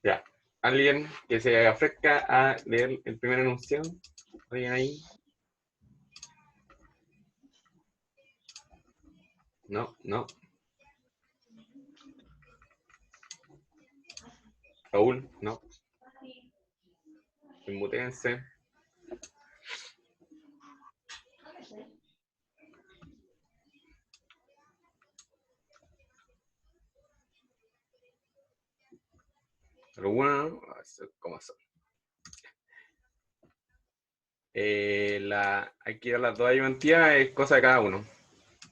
Ya. ¿Alguien que se ofrezca a leer el primer enunciado? ¿Alguien ahí? No, no. Raúl, no. Inmutense. ¿Alguna? ¿Cómo son? Aquí las dos ayudantías es cosa de cada uno.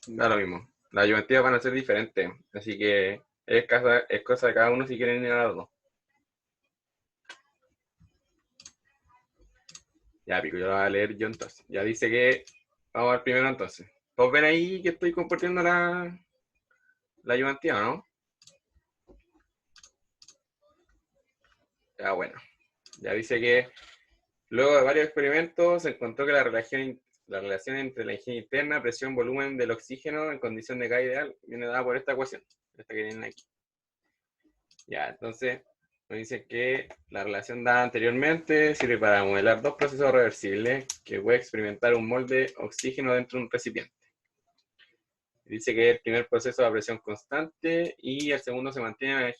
Da lo mismo. Las ayudantías van a ser diferentes. Así que es cosa de cada uno si quieren ir a las dos. Ya, pico, yo lo voy a leer yo entonces. Ya dice que vamos al primero entonces. ¿Todos ven ahí que estoy compartiendo la ayudantía, no? Ya, bueno. Ya dice que luego de varios experimentos se encontró que la relación entre la energía interna, presión, volumen del oxígeno en condición de K ideal viene dada por esta ecuación, esta que tienen aquí. Ya, entonces nos dice que la relación dada anteriormente sirve para modelar dos procesos reversibles que puede experimentar un molde oxígeno dentro de un recipiente. Dice que el primer proceso es a presión constante y el segundo se mantiene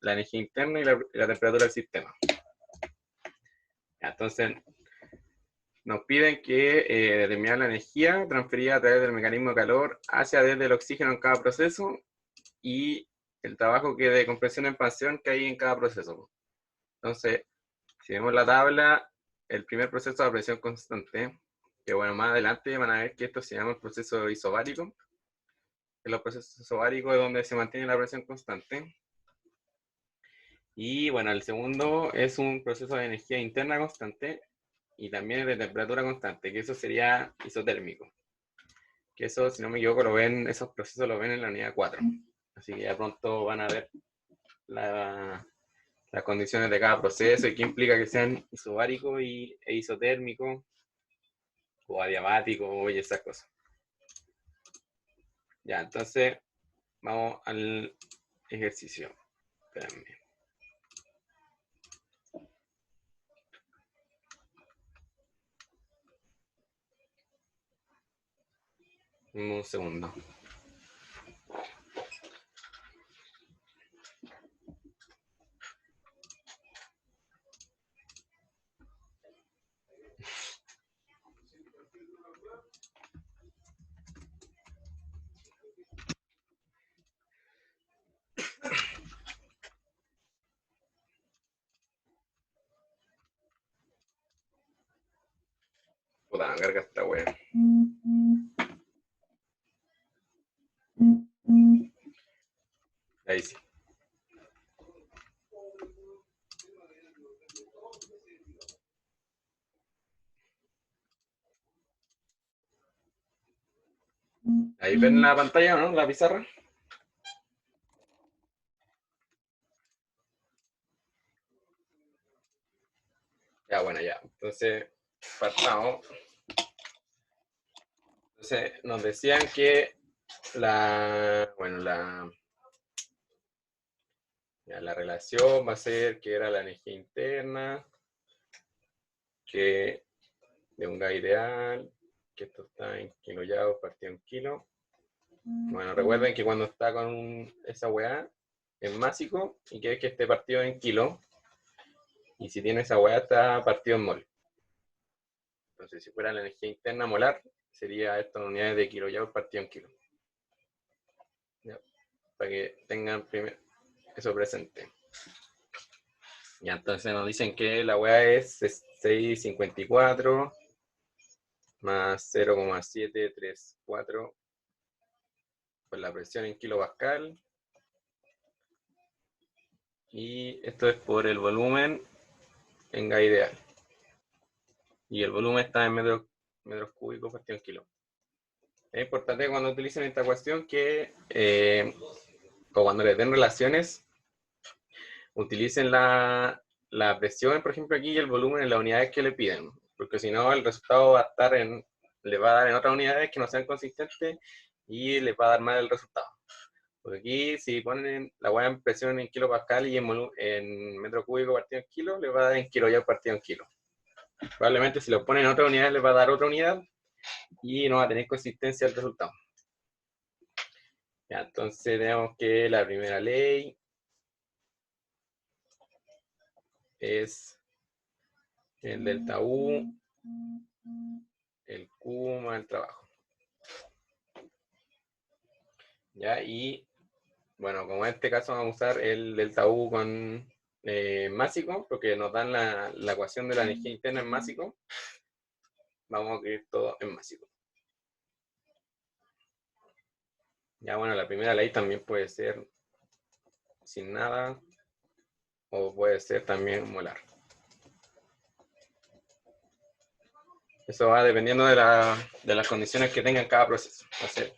la energía interna y la temperatura del sistema. Ya, entonces nos piden que determinar la energía transferida a través del mecanismo de calor hacia desde el oxígeno en cada proceso y el trabajo que de compresión en expansión que hay en cada proceso. Entonces, si vemos la tabla, el primer proceso a presión constante, que bueno, más adelante van a ver que esto se llama el proceso isobárico. En los procesos isobáricos es donde se mantiene la presión constante. Y bueno, el segundo es un proceso de energía interna constante y también es de temperatura constante, que eso sería isotérmico. Que eso, si no me equivoco, esos procesos lo ven en la unidad 4. Así que ya pronto van a ver las condiciones de cada proceso y qué implica que sean isobárico e isotérmico o adiabático y esas cosas. Ya, entonces vamos al ejercicio. Espérenme. Un segundo. Puta, me carga esta wea. Ahí sí. Ahí ven la pantalla, ¿no? La pizarra. Ya, bueno, ya. Entonces, partamos. Entonces, nos decían que la relación va a ser que era la energía interna, que de un gas ideal, que esto está en kilojoules partido en kilo. Bueno, recuerden que cuando está con esa weá es másico y que es que esté partido en kilo. Y si tiene esa weá está partido en mol. Entonces, si fuera la energía interna molar, sería esto en unidades de kilojoules partido en kilo. ¿Ya? Para que tengan eso presente. Ya, entonces nos dicen que la weá es 6,54 más 0,734 por la presión en kilopascal. Y esto es por el volumen en gas ideal. Y el volumen está en metros cúbicos partido en kilo. Es importante cuando utilicen esta cuestión que, o cuando les den relaciones, utilicen la presión, por ejemplo, aquí y el volumen en las unidades que le piden. Porque si no, el resultado va a estar le va a dar en otras unidades que no sean consistentes y les va a dar mal el resultado. Porque aquí, si ponen la hueá en presión en kilopascal y en metro cúbico partido en kilo, le va a dar en kilojoule partido en kilo. Probablemente si lo ponen en otra unidad, le va a dar otra unidad y no va a tener consistencia el resultado. Ya, entonces tenemos que la primera ley es el delta U, el Q más el trabajo. Ya, y bueno, como en este caso vamos a usar el delta U con másico, porque nos dan la ecuación de la energía interna en másico, vamos a escribir todo en másico. Ya, bueno, la primera ley también puede ser sin nada, o puede ser también molar. Eso va dependiendo de las condiciones que tenga cada proceso. Entonces,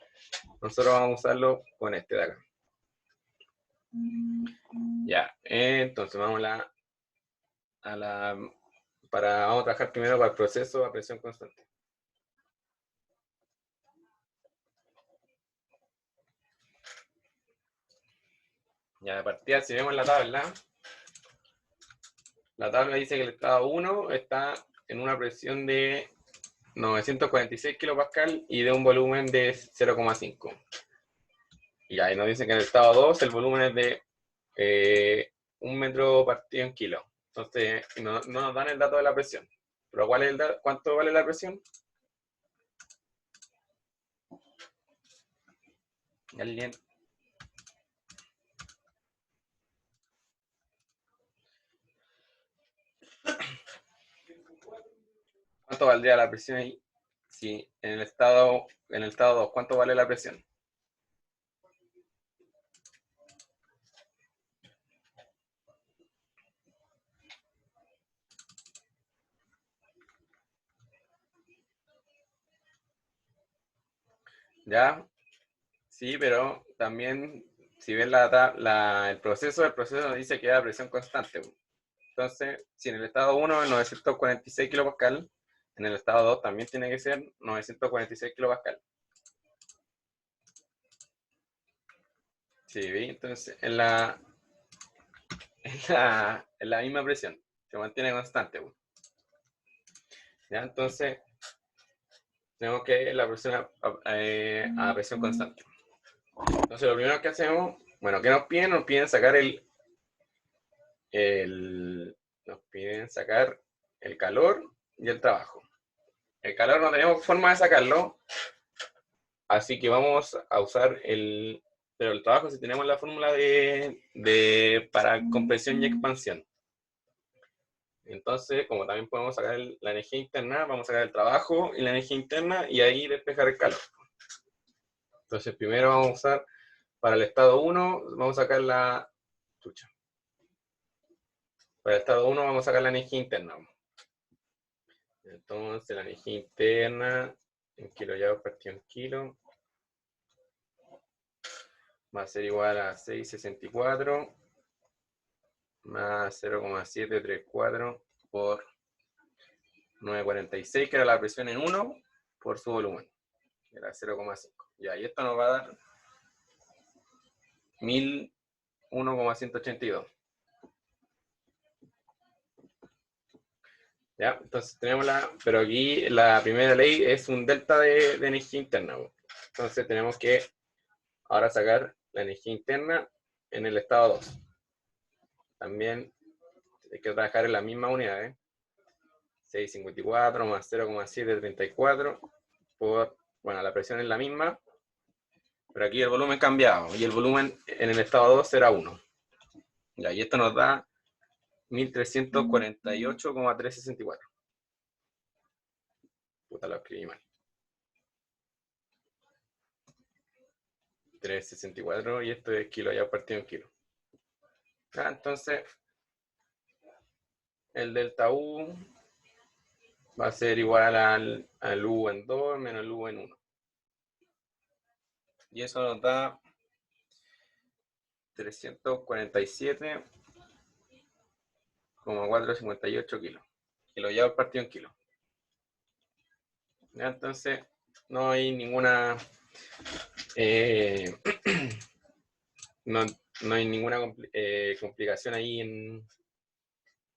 nosotros vamos a usarlo con este de acá. Ya, entonces vamos vamos a trabajar primero para el proceso a presión constante. Ya, de partida, si vemos la tabla dice que el estado 1 está en una presión de 946 kilopascal y de un volumen de 0,5. Y ahí nos dice que en el estado 2 el volumen es de 1 metro partido en kilo. Entonces, no nos dan el dato de la presión. Pero ¿cuánto vale la presión? ¿Alguien? ¿Cuánto valdría la presión ahí? Sí, en el estado 2, ¿cuánto vale la presión? ¿Ya? Sí, pero también, si ven el proceso nos dice que da presión constante. Entonces, si en el estado 1 es 946 kilopascal, en el estado 2 también tiene que ser 946 kilopascal. Sí, ¿sí? Entonces, en la misma presión, se mantiene constante. ¿Ya? Entonces, tenemos que ir la presión a presión constante. Entonces, lo primero que hacemos, bueno, ¿qué nos piden? Nos piden sacar nos piden sacar el calor y el trabajo. El calor no tenemos forma de sacarlo, así que vamos a usar pero el trabajo si tenemos la fórmula para compresión y expansión. Entonces, como también podemos sacar la energía interna, vamos a sacar el trabajo y la energía interna y ahí despejar el calor. Entonces, primero vamos a usar, para el estado 1, vamos a sacar para el estado 1 vamos a sacar la energía interna. Entonces, la energía interna en kilojoule partido en kilo va a ser igual a 664 más 0,734 por 946, que era la presión en 1 por su volumen, que era 0,5. Ya, y esto nos va a dar 1001,182. Ya, entonces tenemos pero aquí la primera ley es un delta de energía interna. Entonces tenemos que ahora sacar la energía interna en el estado 2. También hay que trabajar en la misma unidad, 654 más 0,734 por, bueno, la presión es la misma, pero aquí el volumen cambiado, y el volumen en el estado 2 será 1. Ya, y esto nos da 1348,364. Puta, lo escribí mal. 364 y esto es kilo ya partido en kilo. Ya, entonces, el delta U va a ser igual al U en 2 menos el U en 1. Y eso nos da 347,458 kilos. Kilo ya partido en kilo. ¿Ya? Entonces, no hay ninguna no, no hay ninguna complicación ahí en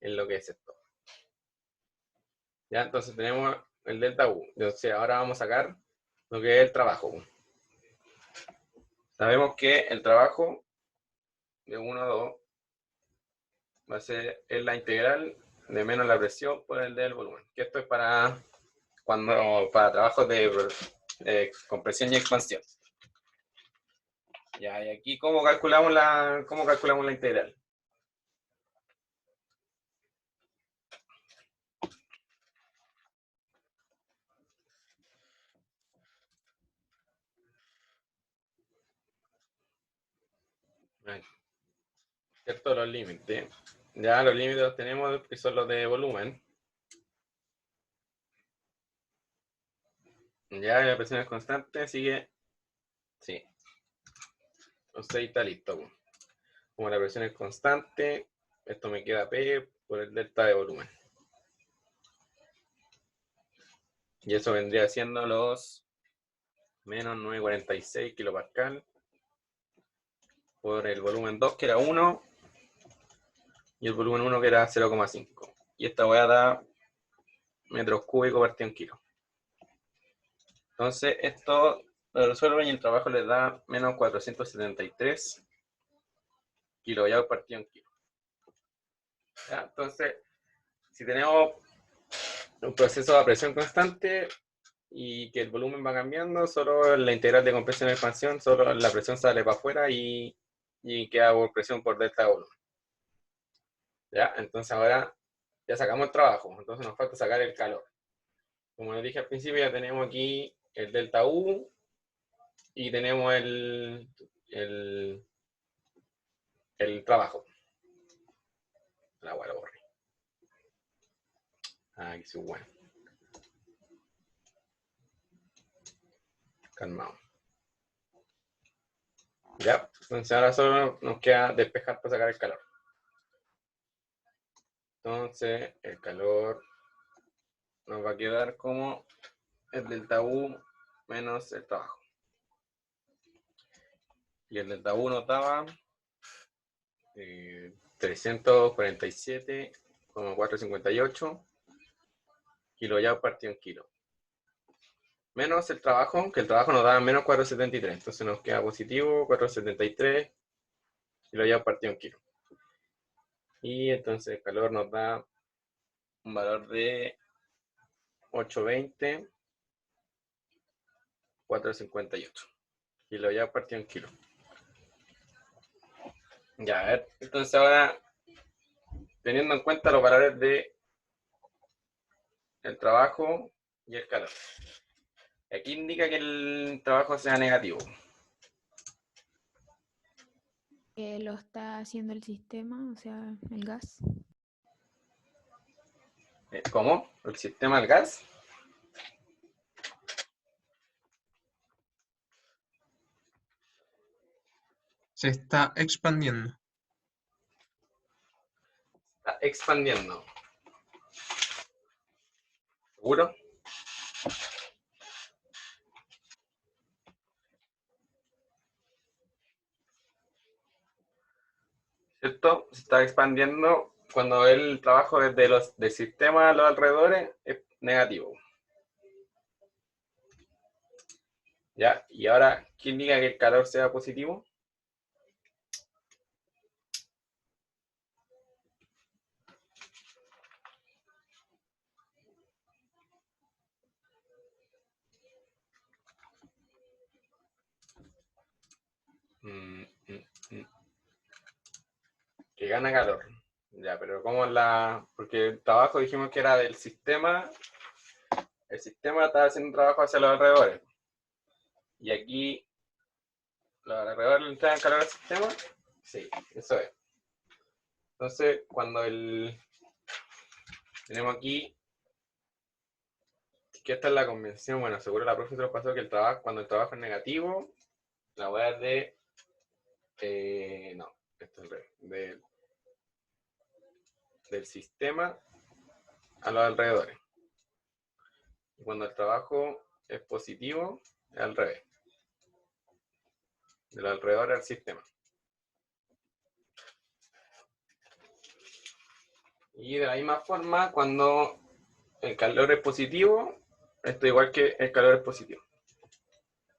lo que es esto. Ya, entonces tenemos el delta U. Entonces ahora vamos a sacar lo que es el trabajo. Sabemos que el trabajo de 1 a 2 va a ser la integral de menos la presión por el del volumen. Que esto es para trabajos de compresión y expansión. Ya, y aquí cómo calculamos la integral. ¿Cierto? Los límites. Ya los límites los tenemos, que son los de volumen. Ya la presión es constante, sigue. Sí. Entonces ahí está listo. Como la presión es constante, esto me queda P por el delta de volumen. Y eso vendría siendo los menos 946 kilopascal por el volumen 2, que era 1, y el volumen 1, que era 0,5. Y esta voy a dar metros cúbicos partido en kilo. Entonces, esto lo resuelven y el trabajo les da menos 473 kilojoules partido en kilo. ¿Ya? Entonces, si tenemos un proceso a presión constante y que el volumen va cambiando, solo la integral de compresión y expansión, solo la presión sale para afuera y queda por presión por delta de volumen. ¿Ya? Entonces ahora ya sacamos el trabajo, entonces nos falta sacar el calor. Como les dije al principio, ya tenemos aquí el delta U y tenemos el trabajo. La agua lo borré. Aquí sí, bueno. Calmado. Ya, entonces ahora solo nos queda despejar para sacar el calor. Entonces el calor nos va a quedar como el delta U menos el trabajo. Y el delta U nos daba 347,458 kilojoules partido en kilo. Menos el trabajo, que el trabajo nos da menos 473. Entonces nos queda positivo 473 kilojoules partido en kilo. Y entonces el calor nos da un valor de 820, 458 kilojoules partido en kilo. Ya, a ver, entonces ahora, teniendo en cuenta los valores de el trabajo y el calor. Aquí indica que el trabajo sea negativo. Lo está haciendo el sistema, o sea, el gas. ¿Cómo? ¿El sistema del gas? Se está expandiendo. Está expandiendo. ¿Seguro? ¿Cierto? Se está expandiendo cuando el trabajo desde del sistema a los alrededores es negativo. ¿Ya? Y ahora, ¿quién diga que el calor sea positivo? Que gana calor. Ya, pero ¿cómo porque el trabajo dijimos que era del sistema. El sistema está haciendo un trabajo hacia los alrededores. Y aquí, ¿los alrededores le entregan calor al sistema? Sí, eso es. Entonces, cuando tenemos aquí que esta es la convención, bueno, seguro la profe se lo pasó que cuando el trabajo es negativo, la voy a dar no, esto es del sistema a los alrededores. Y cuando el trabajo es positivo, es al revés. Del alrededor al sistema. Y de la misma forma, cuando el calor es positivo, esto igual que el calor es positivo.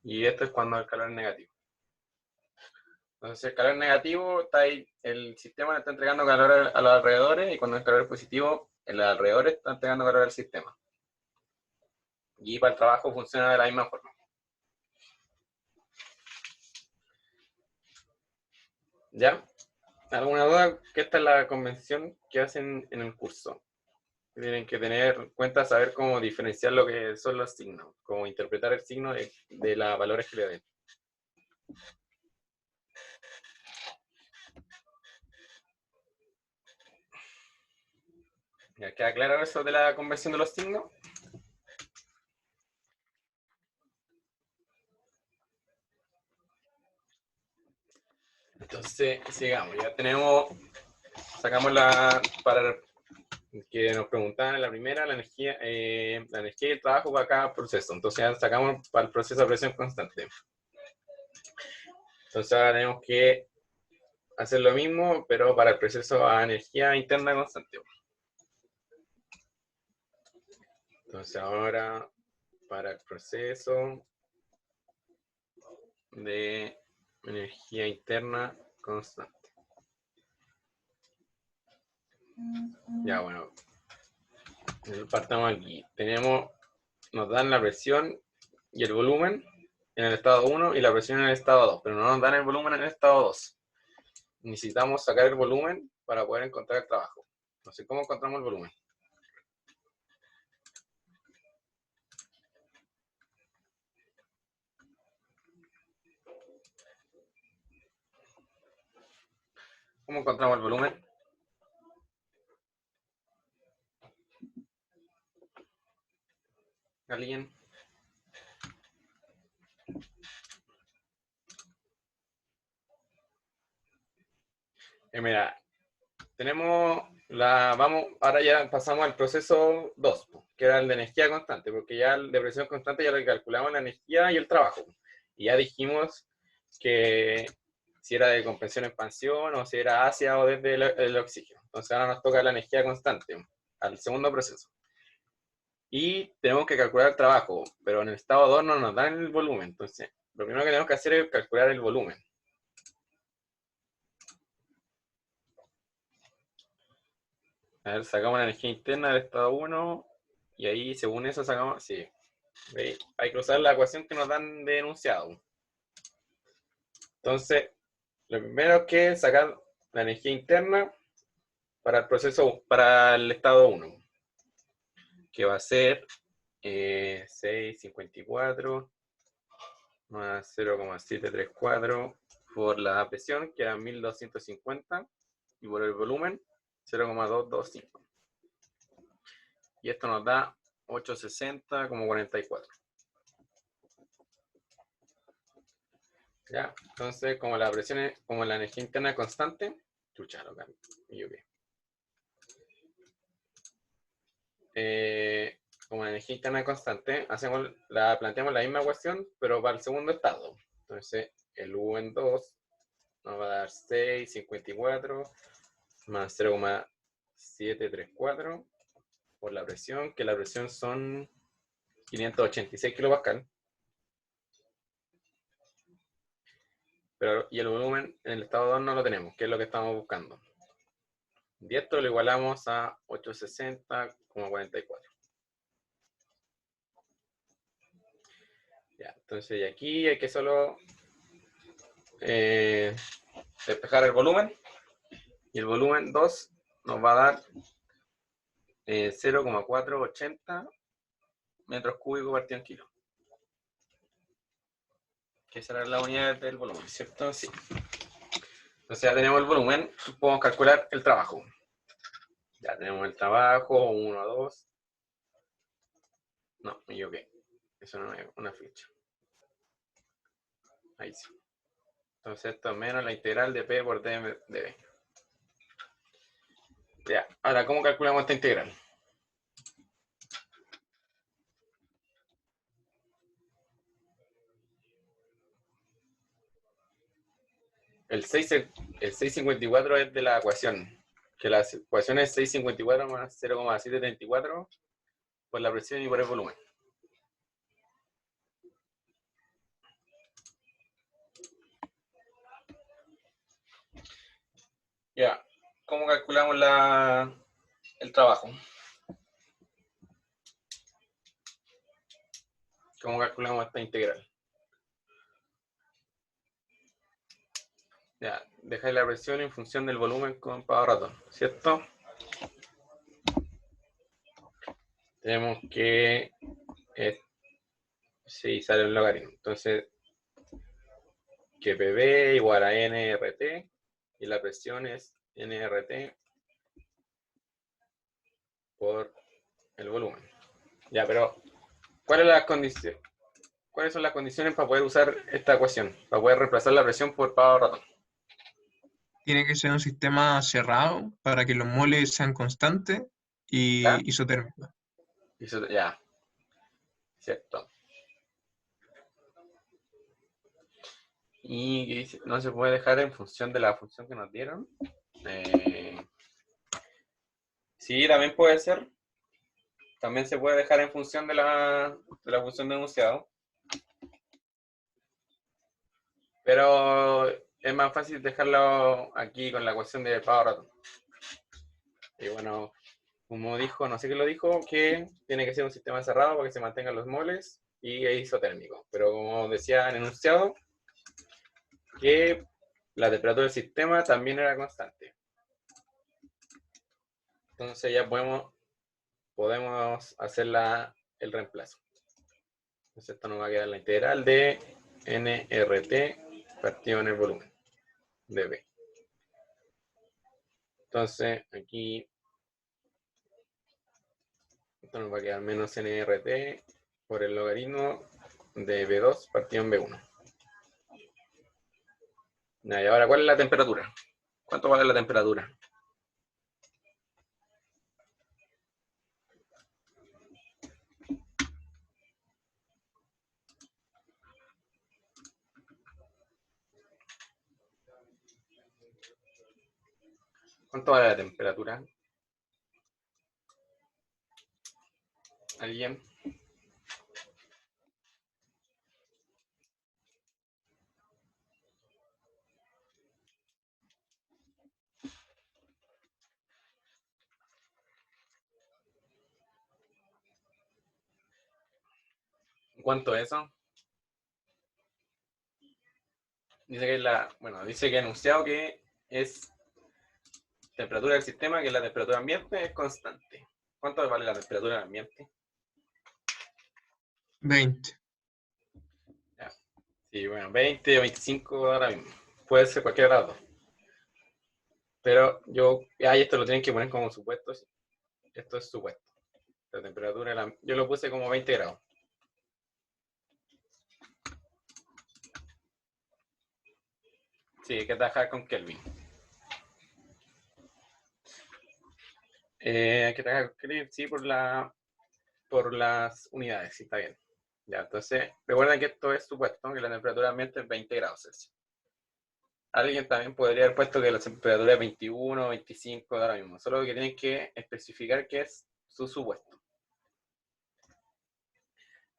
Y esto es cuando el calor es negativo. Entonces, el calor negativo, está ahí, el sistema le está entregando calor a los alrededores, y cuando el calor es positivo, los alrededores están entregando calor al sistema. Y para el trabajo funciona de la misma forma. ¿Ya? ¿Alguna duda? Que esta es la convención que hacen en el curso. Tienen que tener en cuenta, saber cómo diferenciar lo que son los signos, cómo interpretar el signo de los valores que le den. ¿Ya queda claro eso de la convención de los signos? Entonces, sigamos. Ya tenemos, sacamos para que nos preguntaban en la primera, la energía y el trabajo para cada proceso. Entonces ya sacamos para el proceso de presión constante. Entonces ahora tenemos que hacer lo mismo, pero para el proceso a energía interna constante. Entonces ahora, para el proceso de energía interna constante. Ya, bueno, partamos aquí. Nos dan la presión y el volumen en el estado 1 y la presión en el estado 2, pero no nos dan el volumen en el estado 2. Necesitamos sacar el volumen para poder encontrar el trabajo. Entonces, ¿cómo encontramos el volumen? ¿Cómo encontramos el volumen? ¿Alguien? Mira, ahora ya pasamos al proceso 2, que era el de energía constante, porque ya el de presión constante ya lo calculamos la energía y el trabajo. Y ya dijimos que si era de compresión expansión o si era hacia o desde el oxígeno. Entonces ahora nos toca la energía constante al segundo proceso. Y tenemos que calcular el trabajo, pero en el estado 2 no nos dan el volumen. Entonces, lo primero que tenemos que hacer es calcular el volumen. A ver, sacamos la energía interna del estado 1 y ahí según eso sacamos, sí, hay que usar la ecuación que nos dan de enunciado. Entonces, lo primero es que sacar la energía interna para el proceso, para el estado 1, que va a ser 654 más 0,734 por la presión, que era 1250, y por el volumen, 0,225. Y esto nos da 860,44. ¿Ya? Entonces, como la presión es, como la energía interna es constante, chucha, lo cambio. Como la energía interna es constante, planteamos la misma cuestión, pero para el segundo estado. Entonces, el U en 2 nos va a dar 6,54 más 0,734 por la presión, que la presión son 586 kilopascal. Y el volumen en el estado 2 no lo tenemos, que es lo que estamos buscando. Y esto lo igualamos a 860,44. Ya, entonces y aquí hay que solo despejar el volumen. Y el volumen 2 nos va a dar 0,480 metros cúbicos partido en kilo. Que será la unidad del volumen, ¿cierto? Sí. Entonces ya tenemos el volumen, podemos calcular el trabajo. Ya tenemos el trabajo, 1, 2. No, me equivoqué. Eso no es una flecha. Ahí sí. Entonces esto es menos la integral de P por D de B. Ya, ahora, ¿cómo calculamos esta integral? El 654 es de la ecuación que la ecuación es 654 más 0,734 por la presión y por el volumen. Ya, ¿cómo calculamos el trabajo? ¿Cómo calculamos esta integral? Ya, dejáis la presión en función del volumen con pavo ratón, ¿cierto? Tenemos que sí, sale el logaritmo. Entonces, que PB igual a NRT y la presión es NRT por el volumen. Ya, pero ¿cuáles son las condiciones para poder usar esta ecuación? Para poder reemplazar la presión por pavo ratón. Tiene que ser un sistema cerrado para que los moles sean constantes y ¿Ya? isotérmicos. Ya, cierto. Y no se puede dejar en función de la función que nos dieron. Sí, también puede ser. También se puede dejar en función de la función de enunciado. Pero es más fácil dejarlo aquí con la ecuación de pavo ratón. Y bueno, como dijo, no sé qué lo dijo, que tiene que ser un sistema cerrado para que se mantengan los moles y es isotérmico. Pero como decía en el enunciado, que la temperatura del sistema también era constante. Entonces ya podemos hacer el reemplazo. Entonces esto nos va a quedar la integral de nRT partido en el volumen de B. Entonces aquí esto nos va a quedar menos nRT por el logaritmo de B2 partido en B1. Y ahora, ¿cuál es la temperatura? ¿Cuánto vale la temperatura? ¿Cuánto vale la temperatura? ¿Alguien? ¿Cuánto es eso? Dice que dice que ha anunciado que es temperatura del sistema, que la temperatura ambiente es constante. ¿Cuánto vale la temperatura del ambiente? 20. Ya. Sí, bueno, 20 o 25 ahora mismo. Puede ser cualquier grado. Pero esto lo tienen que poner como supuesto. Sí. Esto es supuesto. La temperatura, yo lo puse como 20 grados. Sí, hay que trabajar con Kelvin. Hay que trabajar con Kelvin, sí, por las unidades, sí, está bien. Ya, entonces, recuerden que esto es supuesto, que la temperatura ambiente es 20 grados Celsius. Alguien también podría haber puesto que la temperatura es 21, 25 ahora mismo. Solo que tienen que especificar qué es su supuesto.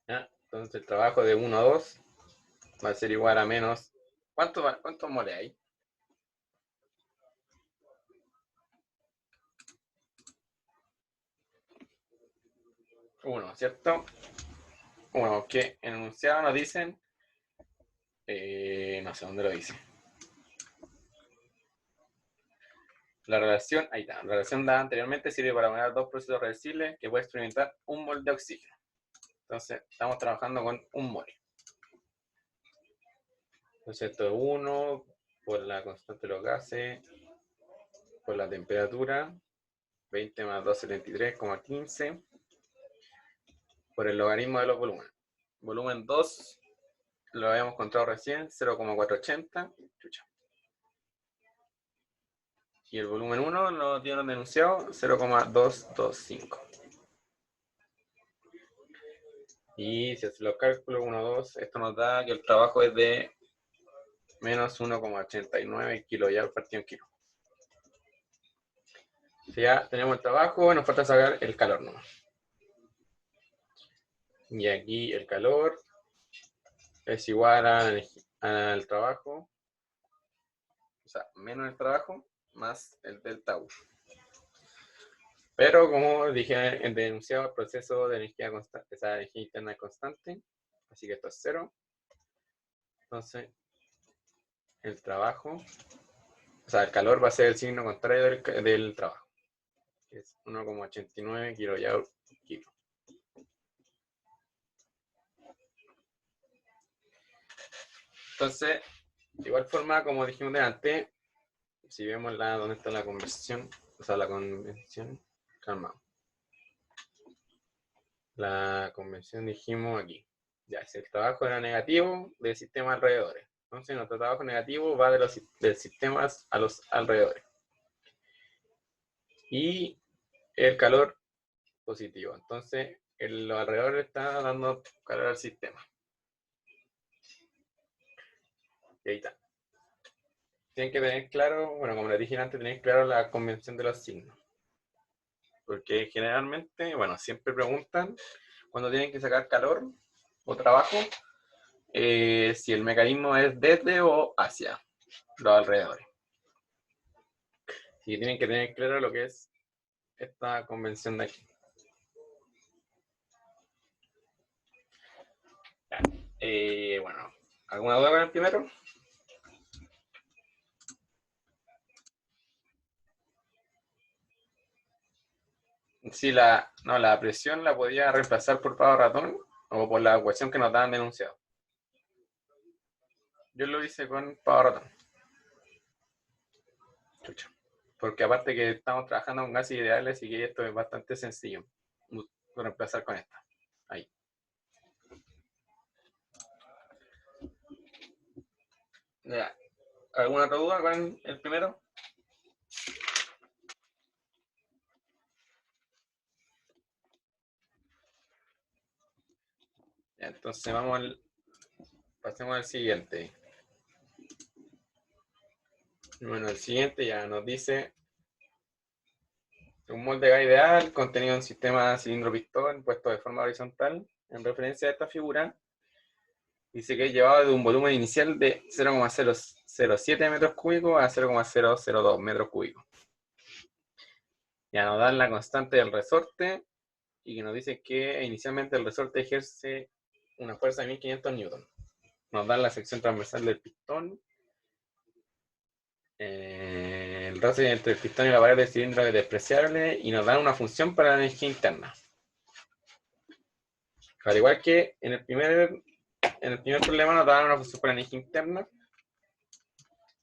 ¿Ya? Entonces el trabajo de 1 a 2 va a ser igual a menos. ¿Cuántos moles hay? 1, ¿cierto? 1, que en el enunciado nos dicen, no sé dónde lo dice. La relación, ahí está, la relación dada anteriormente sirve para unir dos procesos reversibles que puede experimentar un mol de oxígeno. Entonces, estamos trabajando con un mol. Entonces, esto es 1 por la constante de los gases, por la temperatura, 20 más 273,15, por el logaritmo de los volúmenes. Volumen 2, lo habíamos encontrado recién, 0,480. Y el volumen 1 lo dieron denunciado, 0,225. Y si hace los cálculos 1, 2, esto nos da que el trabajo es de menos 1,89 kJ partido en kilo. Si ya tenemos el trabajo, nos falta sacar el calor nomás. Y aquí el calor es igual al trabajo, o sea, menos el trabajo, más el delta U. Pero como dije en el enunciado, el proceso de energía constante, esa energía interna es constante, así que esto es 0. Entonces, el trabajo, o sea, el calor va a ser el signo contrario del trabajo, que es 1,89 kJ/kg. Entonces, de igual forma, como dijimos antes, si vemos donde está la conversión, o sea, la convención, calma. La convención dijimos aquí. Ya, si el trabajo era negativo del sistema alrededores. Entonces, nuestro trabajo negativo va del sistema a los alrededores. Y el calor positivo. Entonces, los alrededores está dando calor al sistema. Y ahí está. Tienen que tener claro, bueno, como les dije antes, tener claro la convención de los signos. Porque generalmente, bueno, siempre preguntan cuando tienen que sacar calor o trabajo, si el mecanismo es desde o hacia los alrededores. Y tienen que tener claro lo que es esta convención de aquí. Bueno, ¿alguna duda con el primero? Sí, la presión la podía reemplazar por pavo ratón o por la ecuación que nos daban denunciado. Yo lo hice con pavo ratón. Chucha. Porque aparte que estamos trabajando con gases ideales, así que esto es bastante sencillo reemplazar con esta. Ahí. Ya. ¿Alguna otra duda con el primero? Ya, entonces pasemos al siguiente. Bueno, el siguiente ya nos dice un molde de gas ideal contenido en un sistema cilindro-pistón puesto de forma horizontal. En referencia a esta figura, dice que es llevado de un volumen inicial de 0,007 metros cúbicos a 0,002 metros cúbicos. Ya nos dan la constante del resorte y que nos dice que inicialmente el resorte ejerce una fuerza de 1500 newton. Nos dan la sección transversal del pistón. El roce entre el pistón y la pared del cilindro es despreciable y nos dan una función para la energía interna. Al igual que en el primer problema nos dan una función para la energía interna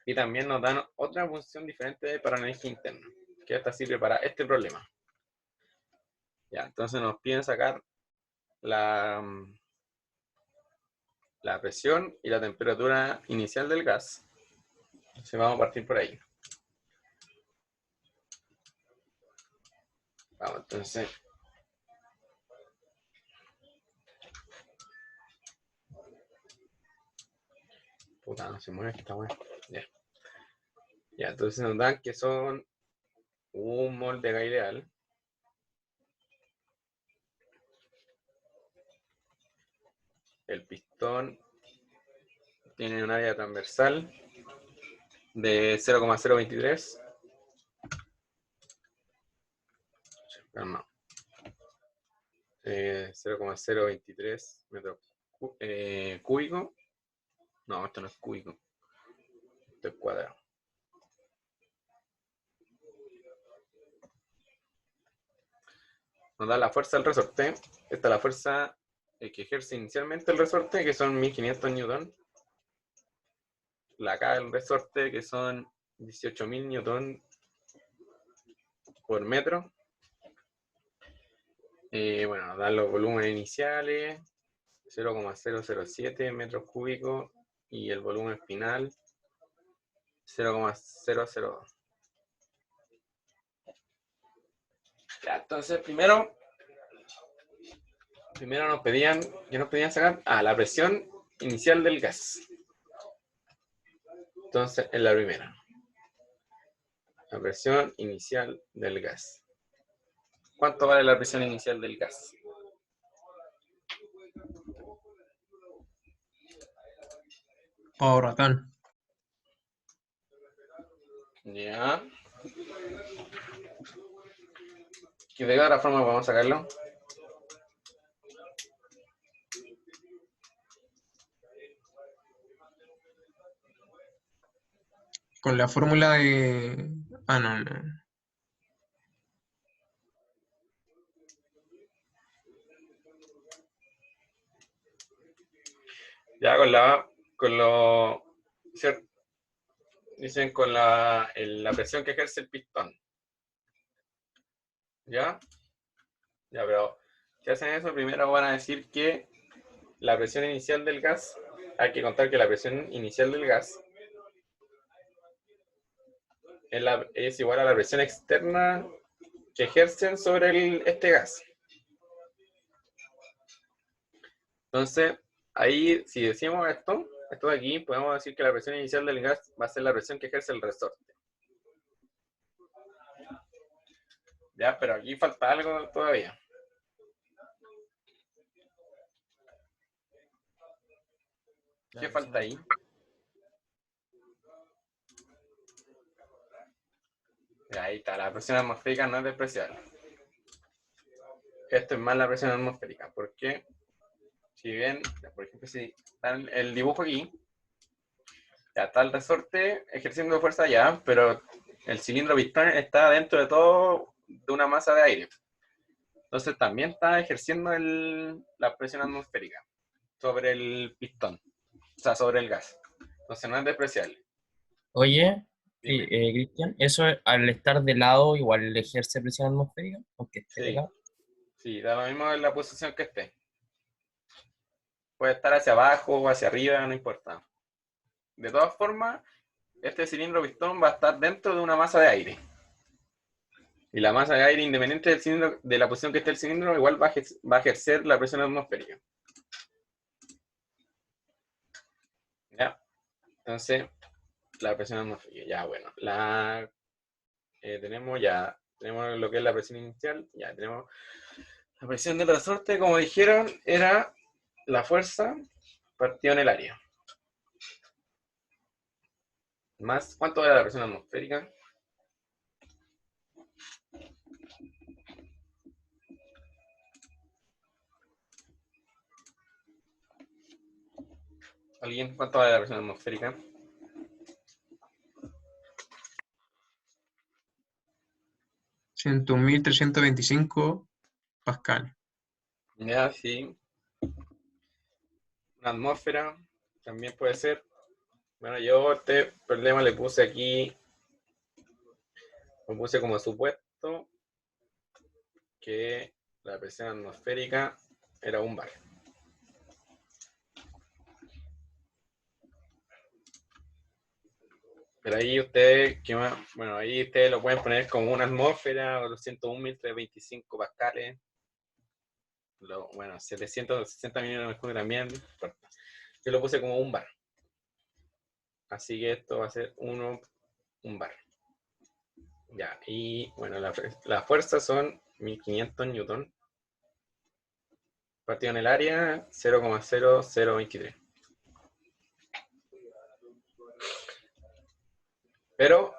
y también nos dan otra función diferente para la energía interna, que esta sirve para este problema. Ya, entonces nos piden sacar la presión y la temperatura inicial del gas. Entonces vamos a partir por ahí. Vamos, entonces. Puta, no se mueve esta weá. Ya. Ya, entonces nos dan que son 1 mol de gas ideal. El pistón tiene un área transversal de 0,023. Calma. 0,023 metros cúbicos. No, esto no es cúbico. Esto es cuadrado. Nos da la fuerza del resorte. Esta es la fuerza que ejerce inicialmente el resorte, que son 1500 newton. La K del resorte, que son 18.000 newton por metro. Bueno, nos dan los volúmenes iniciales, 0,007 metros cúbicos, y el volumen final, 0,002. Ya, entonces primero nos pedían sacar la presión inicial del gas. Entonces, en la primera. La presión inicial del gas. ¿Cuánto vale la presión inicial del gas? Pavo ratón. Ya. ¿Y de qué otra forma podemos sacarlo? Con la fórmula de... Ah, no. Ya ¿cierto? Dicen con la presión que ejerce el pistón. ¿Ya? Ya, pero si hacen eso, primero van a decir que la presión inicial del gas, hay que contar que la presión inicial del gas es igual a la presión externa que ejercen sobre este gas. Entonces, ahí, si decimos esto de aquí, podemos decir que la presión inicial del gas va a ser la presión que ejerce el resorte. Ya, pero aquí falta algo todavía. ¿Qué falta ahí? Ahí está, la presión atmosférica no es despreciable. Esto es más la presión atmosférica, porque si ven, por ejemplo, si está el dibujo aquí, ya está el resorte ejerciendo fuerza allá, pero el cilindro pistón está dentro de todo de una masa de aire. Entonces también está ejerciendo la presión atmosférica sobre el pistón, o sea, sobre el gas. Entonces no es despreciable. Oye, Dime. Cristian, ¿eso al estar de lado igual ejerce presión atmosférica? Aunque esté de Sí, lado. sí, da lo mismo en la posición que esté. Puede estar hacia abajo o hacia arriba, no importa. De todas formas, este cilindro pistón va a estar dentro de una masa de aire. Y la masa de aire, independiente del cilindro, de la posición que esté el cilindro, igual va a ejercer la presión atmosférica. ¿Ya? Entonces, la presión atmosférica. Ya, bueno. Tenemos lo que es la presión inicial. Ya, tenemos la presión del resorte, como dijeron, era la fuerza partida en el área. Más, ¿cuánto era la presión atmosférica? ¿Alguien? ¿Cuánto vale la presión atmosférica? $101.325 pascal. Ya, sí. Una atmósfera también puede ser. Bueno, yo este problema le puse aquí, lo puse como supuesto que la presión atmosférica era un bar. Pero ahí ustedes, bueno, ahí ustedes lo pueden poner como una atmósfera o los 101.325 pascales. Bueno, 760 millones de mercurio también. Yo lo puse como un bar. Así que esto va a ser un bar. Ya, y bueno, la fuerza son 1500 newton. Partido en el área, 0,0023. Pero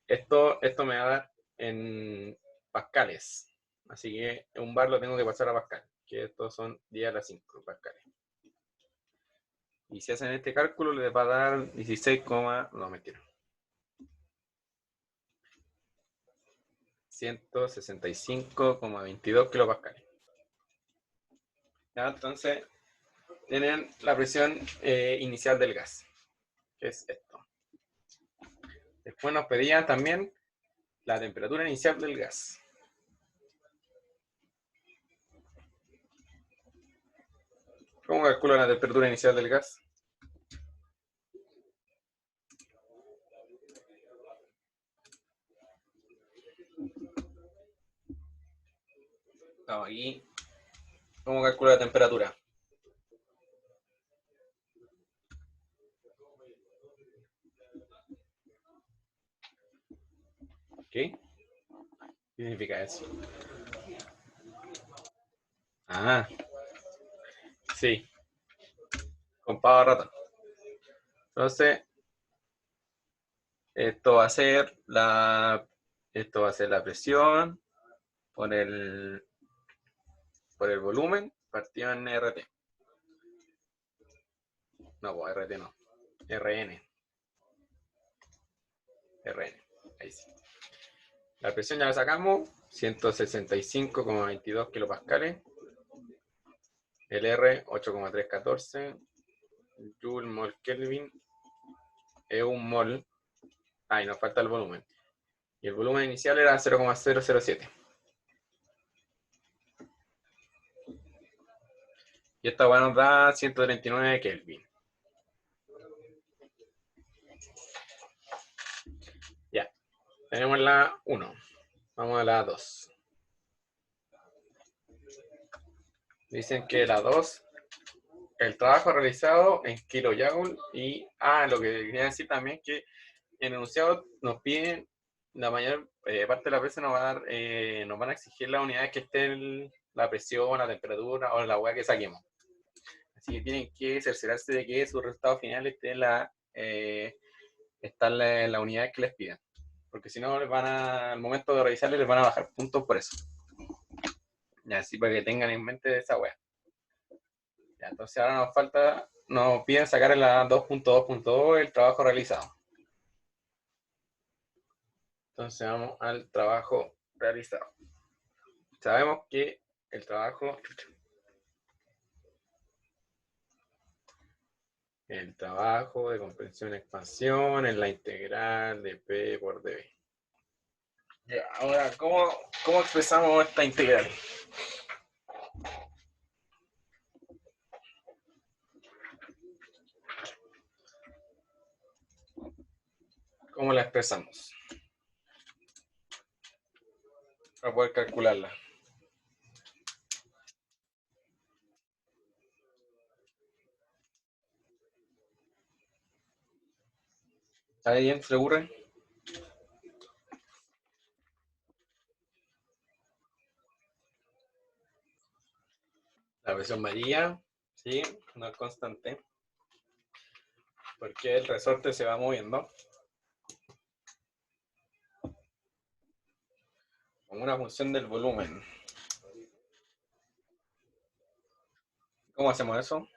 esto me va a dar en pascales. Así que un bar lo tengo que pasar a pascal, que estos son 10 a la 5 pascales. Y si hacen este cálculo, les va a dar 16, no, mentira. 165,22 kilopascales. ¿Ya? Entonces, tienen la presión inicial del gas, que es esto. Después nos pedían también la temperatura inicial del gas. ¿Cómo calculo la temperatura inicial del gas? Estamos aquí. ¿Cómo calculo la temperatura? ¿Qué? ¿Qué significa eso? Ah, sí, con pavo ratón. Entonces, esto va a ser la presión por el volumen partido en RT. No, pues RT no. RN. Ahí sí. La presión ya la sacamos, 165,22 kilopascales. El R, 8,314. Joule, mol, Kelvin. Es un mol. Y nos falta el volumen. Y el volumen inicial era 0,007. Y esta nos da 139 Kelvin. Ya. Tenemos la 1. Vamos a la 2. Dicen que la 2, el trabajo realizado en kilojoule y lo que quería decir también que en el enunciado nos piden, la mayor parte de la presa nos van a exigir las unidades que esté la presión, la temperatura o la hueá que saquemos. Así que tienen que cerciorarse de que su resultado final esté en las unidades que les piden. Porque si no, al momento de revisarles, les van a bajar puntos por eso. Y así para que tengan en mente esa hueá. Entonces ahora nos piden sacar en la 2.2.2 el trabajo realizado. Entonces vamos al trabajo realizado. Sabemos que el trabajo de comprensión y expansión es la integral de P por dB. Ya, ahora, ¿cómo expresamos esta integral? ¿Cómo la expresamos? Para poder calcularla. ¿A alguien se le ocurre? La presión varía, ¿sí? No es constante. Porque el resorte se va moviendo. Como una función del volumen. ¿Cómo hacemos eso?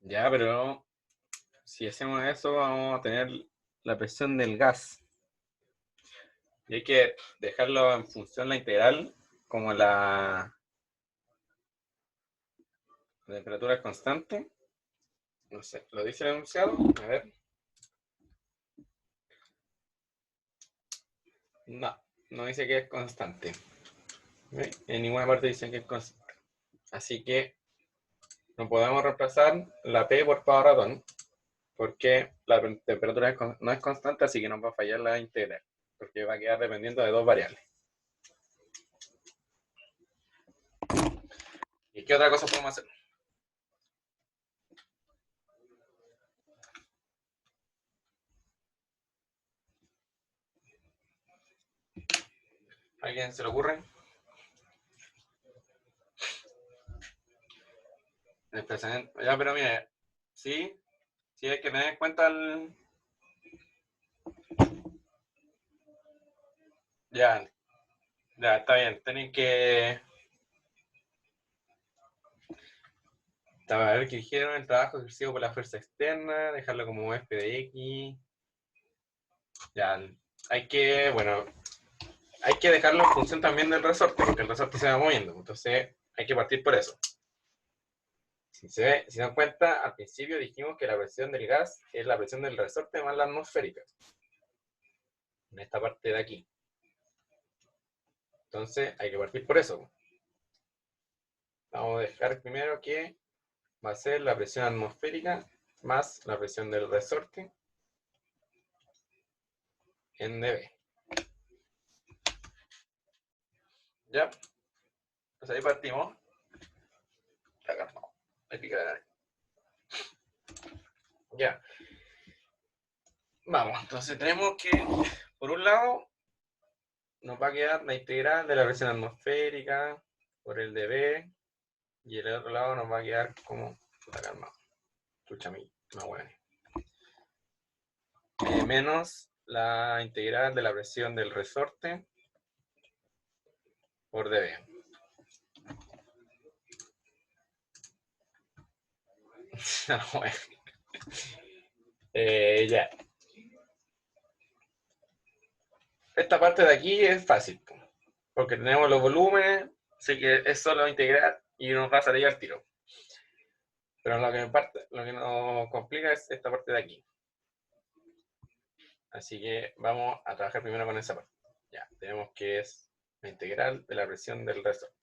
Ya, pero si hacemos eso, vamos a tener la presión del gas. Y hay que dejarlo en función la integral, como la temperatura es constante. No sé, ¿lo dice el enunciado? A ver. No dice que es constante. En ninguna parte dice que es constante. Así que no podemos reemplazar la P por pavo ratón, porque la temperatura no es constante, así que nos va a fallar la integral, porque va a quedar dependiendo de dos variables. ¿Y qué otra cosa podemos hacer? ¿A alguien se le ocurre? Ya, pero mire, sí hay que tener en cuenta Ya, está bien. Tienen que... A ver, que dijeron el trabajo ejercido por la fuerza externa, dejarlo como F de X. Ya, hay que dejarlo en función también del resorte, porque el resorte se va moviendo. Entonces, hay que partir por eso. Si se dan cuenta, al principio dijimos que la presión del gas es la presión del resorte más la atmosférica. En esta parte de aquí. Entonces, hay que partir por eso. Vamos a dejar primero que va a ser la presión atmosférica más la presión del resorte en dB. ¿Ya? Entonces ahí partimos. Está calmado. Hay que quedar ahí. Ya. Vamos, entonces tenemos que, por un lado, nos va a quedar la integral de la presión atmosférica por el dB, y el otro lado nos va a quedar como, puta calmado, escucha a mí, más bueno. Menos la integral de la presión del resorte por dB. No, bueno. Ya. Esta parte de aquí es fácil, porque tenemos los volúmenes, así que es solo integrar y nos va a salir al tiro. Pero lo que nos complica es esta parte de aquí. Así que vamos a trabajar primero con esa parte. Ya, tenemos que es la integral de la presión del resorte.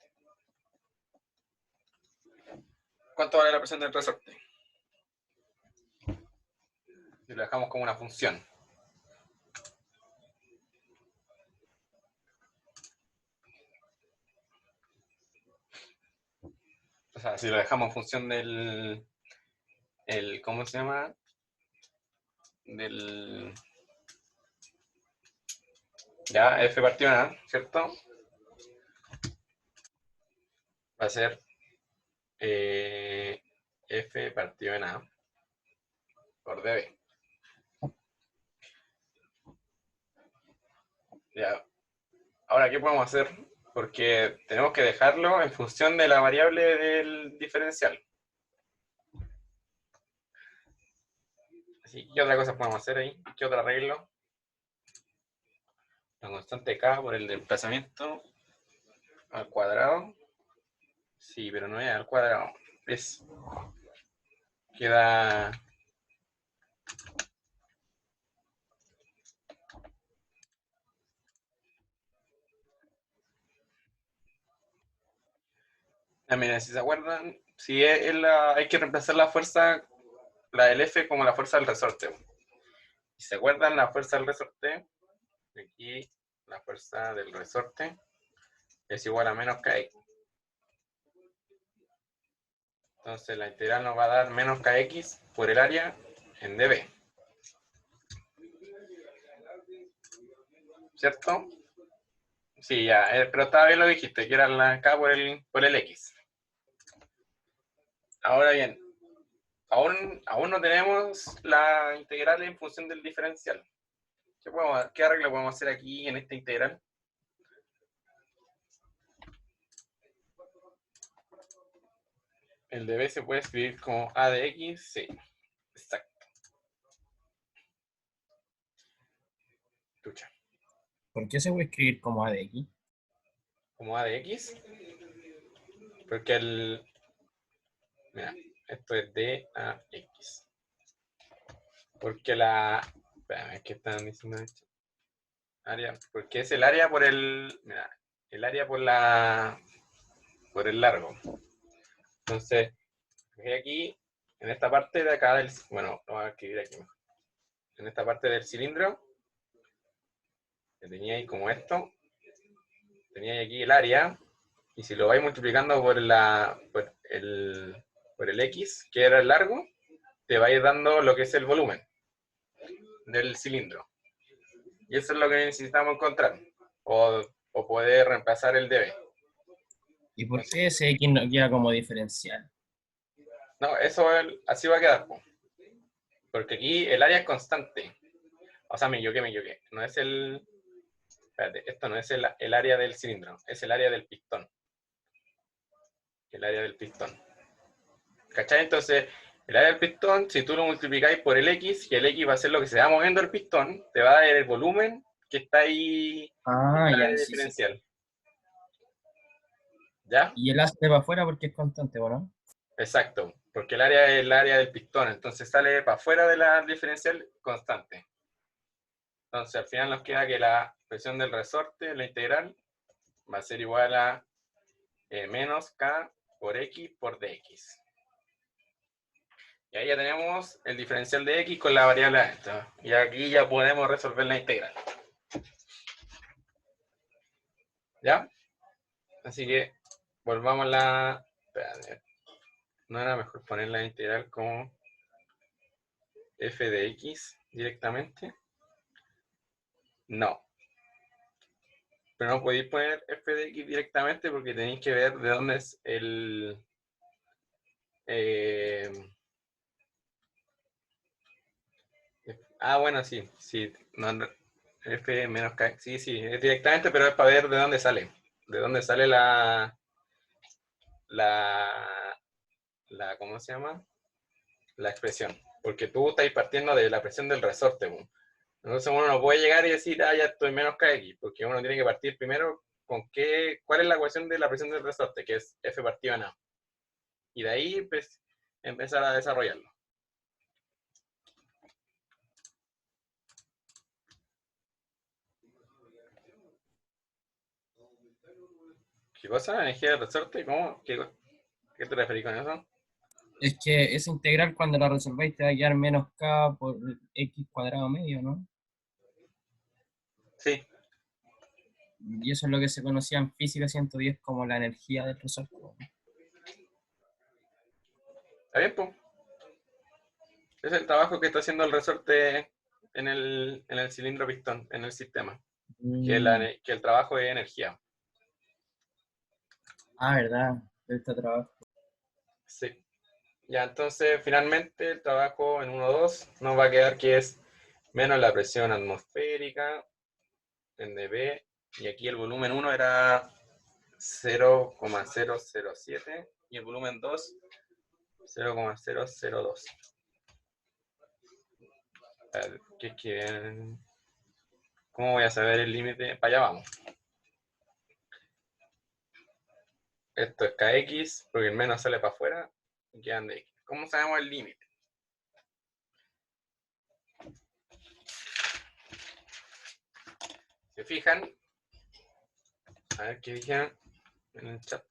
¿Cuánto vale la presión del resorte? Si lo dejamos como una función. O sea, si lo dejamos en función del... ¿cómo se llama? Del... Ya, F partido en A, ¿cierto? Va a ser F partido en A por dB. Ya. Ahora, ¿qué podemos hacer? Porque tenemos que dejarlo en función de la variable del diferencial. Así, ¿qué otra cosa podemos hacer ahí? ¿Qué otro arreglo? La constante K por el desplazamiento al cuadrado. Sí, pero no es al cuadrado. Es... Queda... Mira, si se acuerdan, si hay que reemplazar la fuerza, la del F como la fuerza del resorte. Si se acuerdan, la fuerza del resorte, aquí la fuerza del resorte es igual a menos KX. Entonces la integral nos va a dar menos KX por el área en dB. ¿Cierto? Sí, ya, pero estaba bien lo que dijiste, que era la K por el X. Ahora bien, aún no tenemos la integral en función del diferencial. ¿Qué arreglo podemos hacer aquí en esta integral? El dB se puede escribir como A de X, sí, exacto. Escucha. ¿Por qué se puede escribir como A de X? Como A de X, porque mira, esto es D a X. Porque espérame, es que están diciendo esto. Porque es el área por mira, el área por el largo. Entonces, aquí, en esta parte de acá bueno, lo voy a escribir aquí mejor. En esta parte del cilindro, que tenía ahí como esto, tenía ahí aquí el área, y si lo vais multiplicando por el X, que era el largo, te va a ir dando lo que es el volumen del cilindro. Y eso es lo que necesitamos encontrar, o poder reemplazar el dB. ¿Y por qué ese X no queda como diferencial? No, eso así va a quedar, porque aquí el área es constante. O sea, me equivoqué. No es espérate, esto no es el área del cilindro, es el área del pistón. El área del pistón. ¿Cachai? Entonces, el área del pistón, si tú lo multiplicáis por el X, y el X va a ser lo que se va moviendo el pistón, te va a dar el volumen que está ahí en el área sí, diferencial. sí. ¿Ya? Y el A sale para afuera porque es constante, ¿no? Exacto, porque el área es el área del pistón, entonces sale para afuera de la diferencial constante. Entonces al final nos queda que la presión del resorte, la integral, va a ser igual a menos K por X por DX. Y ahí ya tenemos el diferencial de X con la variable A esta. Y aquí ya podemos resolver la integral. ¿Ya? Así que volvamos a la... Espérate, ¿no era mejor poner la integral como f de x directamente? No. Pero no podéis poner f de x directamente porque tenéis que ver de dónde es el... bueno, sí, sí. No, f menos k, sí, sí, es directamente, pero es para ver de dónde sale. De dónde sale la... ¿Cómo se llama? La expresión. Porque tú estás partiendo de la presión del resorte. ¿No? Entonces uno no puede llegar y decir, ya estoy menos kx, porque uno tiene que partir primero con cuál es la ecuación de la presión del resorte, que es F partido en A. Y de ahí, pues, empezar a desarrollarlo. ¿Qué cosa? ¿Energía del resorte? ¿Cómo? ¿Qué te referís con eso? Es que esa integral cuando la resolváis te va a quedar menos k por x cuadrado medio, ¿no? Sí. Y eso es lo que se conocía en física 110 como la energía del resorte. ¿Está bien, pues? Es el trabajo que está haciendo el resorte en el cilindro pistón, en el sistema. Que el trabajo es energía. ¿Verdad? Este trabajo. Sí. Ya, entonces, finalmente, el trabajo en 1,2 nos va a quedar que es menos la presión atmosférica en dB, y aquí el volumen 1 era 0,007 y el volumen 2 0,002. ¿Cómo voy a saber el límite? Para allá vamos. Esto es kx, porque el menos sale para afuera y quedan de x. ¿Cómo sabemos el límite? ¿Se fijan? A ver qué dijeron en el chat.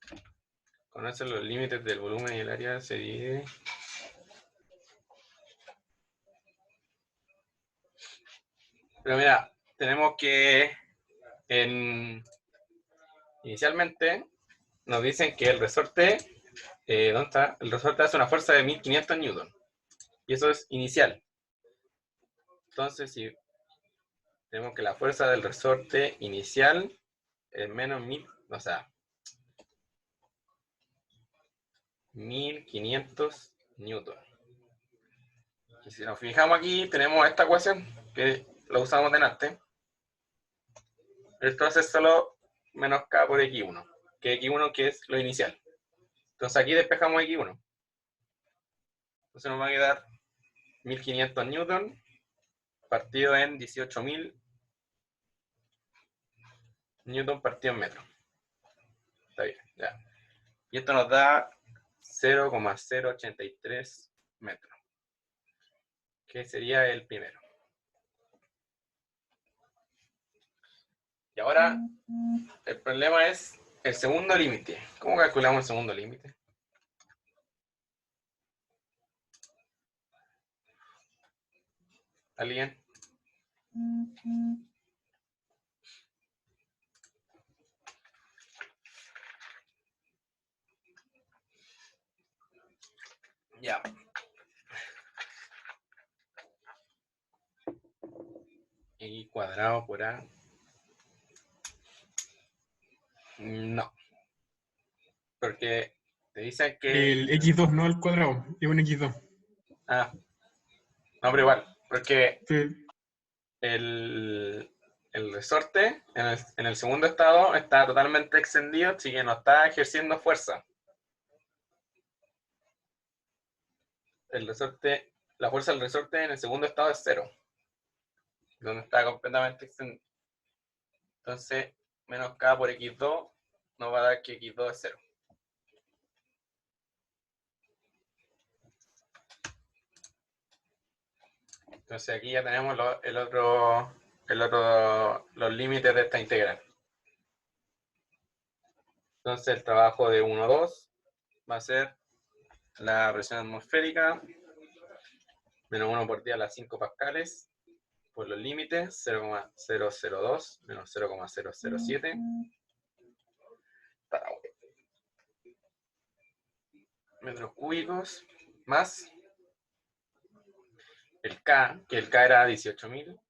Conocen los límites del volumen y el área se divide. Pero mira, tenemos que inicialmente nos dicen que el resorte, ¿dónde está? El resorte hace una fuerza de 1500 newton. Y eso es inicial. Entonces, si tenemos que la fuerza del resorte inicial es menos 1000, o sea, 1500 newton. Y si nos fijamos aquí, tenemos esta ecuación que la usamos delante. Esto hace solo menos k por x1, que x1 que es lo inicial. Entonces aquí despejamos x1. Entonces nos va a quedar 1500 newton partido en 18.000 newton partido en metro. Está bien, ya. Y esto nos da 0,083 metros, que sería el primero. Y ahora el problema es el segundo límite. ¿Cómo calculamos el segundo límite? ¿Alguien? Ya. Y cuadrado por A. No. Porque te dicen que... El x2 no al cuadrado, es un x2. Ah. No, pero igual. Porque Sí. el resorte en el segundo estado está totalmente extendido, así que no está ejerciendo fuerza. La fuerza del resorte en el segundo estado es 0, donde está completamente extendido. Entonces, menos k por x2 nos va a dar que x2 es 0. Entonces aquí ya tenemos los límites de esta integral. Entonces el trabajo de 1,2 va a ser la presión atmosférica menos 1 por 10 a las 5 pascales por los límites 0,002 menos 0,007. metros cúbicos, más el K, que el K era 18.000,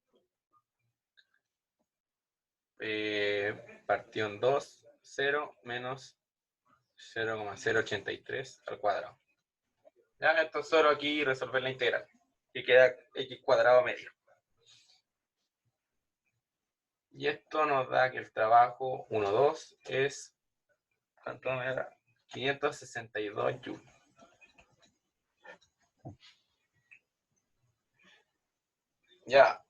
partido en 2, 0 menos 0,083 al cuadrado. Ya, esto es solo aquí resolver la integral, que queda x cuadrado medio. Y esto nos da que el trabajo 1,2 es, ¿cuánto me da? 562 joules. Ya,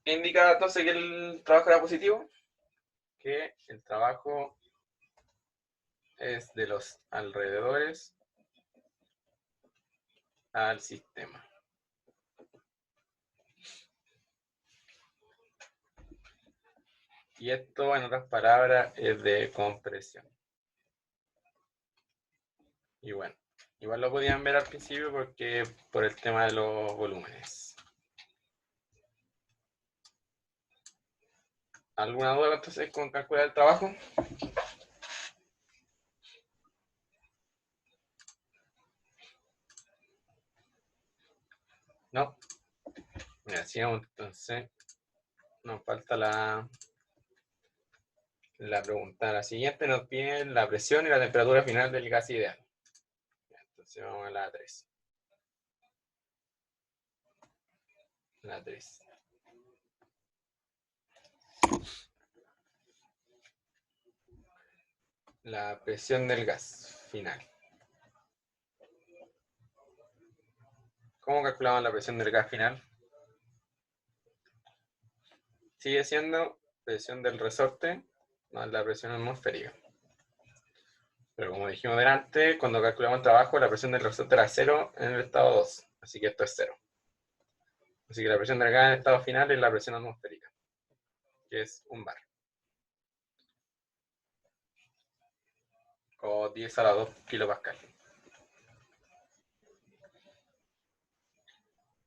indica entonces que el trabajo era positivo, que el trabajo es de los alrededores al sistema. Y esto, en otras palabras, es de compresión. Y bueno, igual lo podían ver al principio porque por el tema de los volúmenes. ¿Alguna duda entonces con calcular el trabajo? No. Mira, sigamos entonces. Nos falta la pregunta. La siguiente nos piden la presión y la temperatura final del gas ideal. Entonces vamos a la 3. La 3. La presión del gas final. ¿Cómo calculamos la presión del gas final? Sigue siendo presión del resorte más la presión atmosférica. Pero como dijimos delante, cuando calculamos el trabajo, la presión del resorte era 0 en el estado 2. Así que esto es 0. Así que la presión del gas en el estado final es la presión atmosférica, que es 1 bar. O 10 a la 2 kilopascal.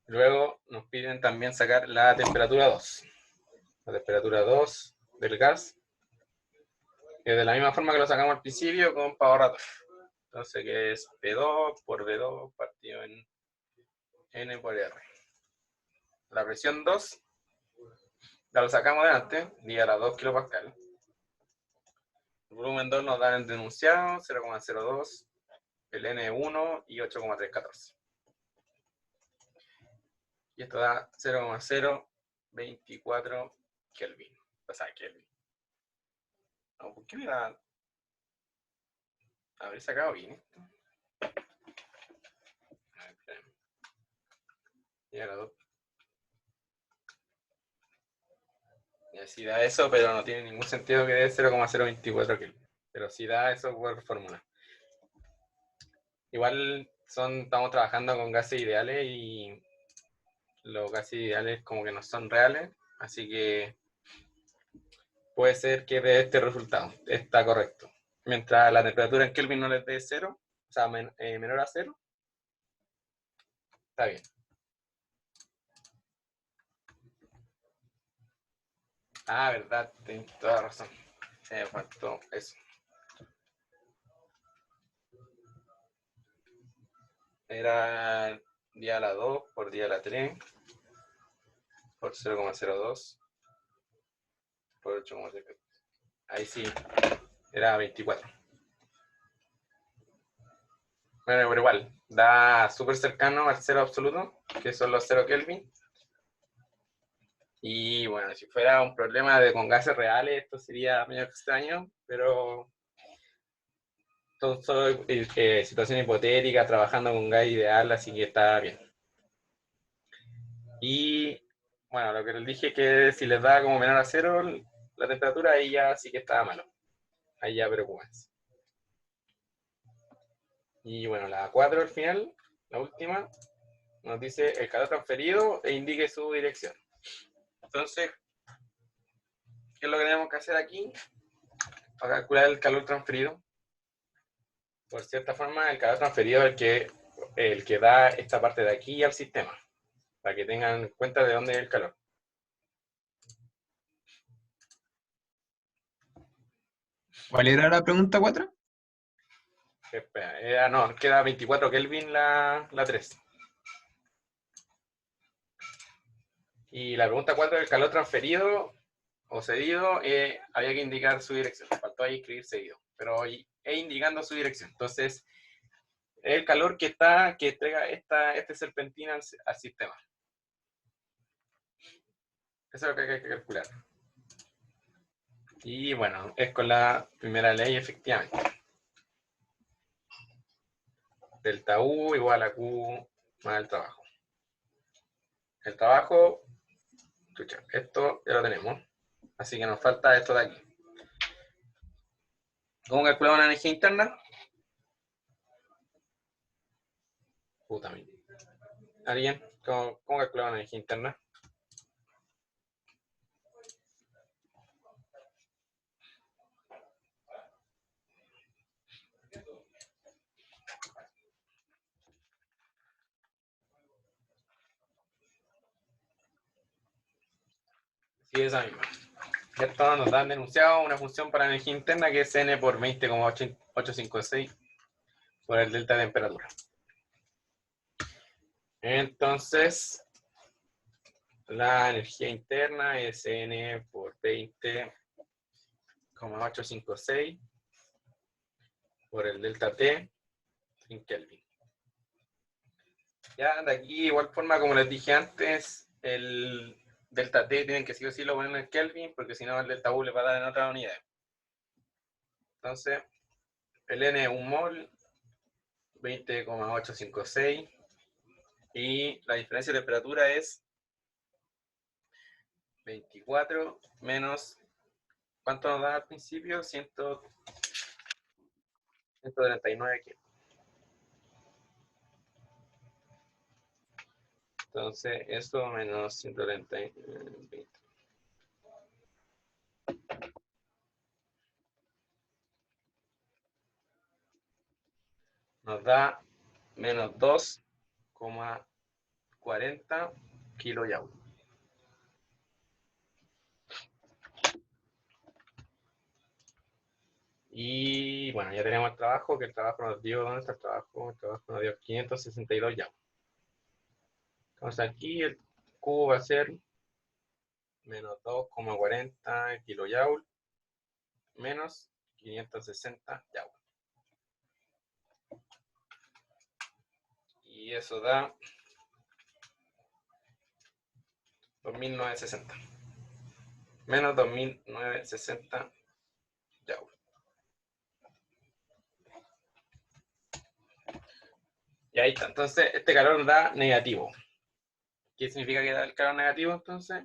Luego nos piden también sacar la temperatura 2. La temperatura 2 del gas es de la misma forma que lo sacamos al principio con Pavot-Rator. Entonces, que es P2 por V2 partido en N por R. La presión 2 ya lo sacamos de antes, 10 a la 2 kilopascal. El volumen 2 nos da el denunciado, 0,02, el N1 y 8,314. Y esto da 0,024 Kelvin. O sea, Kelvin. No, ¿por qué me da? Habré sacado bien esto. A ver, espérame. Y ahora 2. Y así da eso, pero no tiene ningún sentido que dé 0,024 Kelvin. Pero sí da eso por fórmula. Igual estamos trabajando con gases ideales y los gases ideales como que no son reales, así que puede ser que dé este resultado. Está correcto. Mientras la temperatura en Kelvin no les dé 0, o sea, menor a 0, está bien. Ah, verdad, tienes toda la razón. Se me faltó eso. Era día a la 2 por día a la 3 por 0,02 por 8,3. Ahí sí, era 24. Bueno, pero igual, da súper cercano al 0 absoluto, que son los 0 Kelvin. Y bueno, si fuera un problema con gases reales, esto sería medio extraño, pero son solo situaciones hipotéticas, trabajando con gas ideal, así que está bien. Y bueno, lo que les dije es que si les da como menor a 0 la temperatura, ahí ya sí que estaba malo. Ahí ya preocupense. Y bueno, la 4 al final, la última, nos dice el calor transferido e indique su dirección. Entonces, ¿qué es lo que tenemos que hacer aquí? Para calcular el calor transferido. Por cierta forma, el calor transferido es el que da esta parte de aquí al sistema, para que tengan en cuenta de dónde es el calor. ¿Cuál era la pregunta 4? Espera, no, queda 24 Kelvin la 3. Y la pregunta 4, el calor transferido o cedido, había que indicar su dirección. Faltó ahí escribir cedido, pero indicando su dirección. Entonces, el calor que entrega este serpentina al sistema. Eso es lo que hay que calcular. Y bueno, es con la primera ley, efectivamente. Delta U igual a Q más el trabajo. El trabajo, escucha, esto ya lo tenemos. Así que nos falta esto de aquí. ¿Cómo calculamos la energía interna? Puta mía. ¿Alguien? ¿Cómo calculamos la energía interna? Sí, esa misma. Esto nos dan denunciado una función para energía interna que es N por 20,856 por el delta de temperatura. Entonces, la energía interna es N por 20,856 por el delta T en Kelvin. Ya de aquí, igual forma como les dije antes, el delta T tienen que sí o sí lo poner en Kelvin, porque si no el delta U le va a dar en otra unidad. Entonces, el N es un mol, 20,856, y la diferencia de temperatura es 24 menos, ¿cuánto nos da al principio? 139 kilos. Entonces, esto menos 130, 20. Nos da menos 2,40 kilojoules. Y bueno, ya tenemos el trabajo, que el trabajo nos dio, ¿dónde está el trabajo? El trabajo nos dio 562 joules. Entonces aquí el cubo va a ser menos 2,40 kilojoules menos 560 joules. Y eso da 2.960. Menos 2.960 joules. Y ahí está. Entonces, este calor nos da negativo. ¿Qué significa que da el calor negativo, entonces?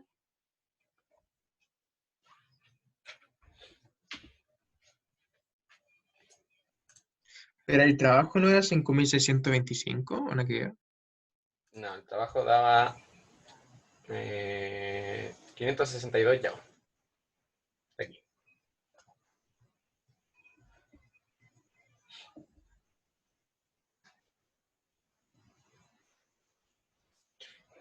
¿Pero el trabajo no era 5.625 o no que? No, el trabajo daba 562 joules. Aquí.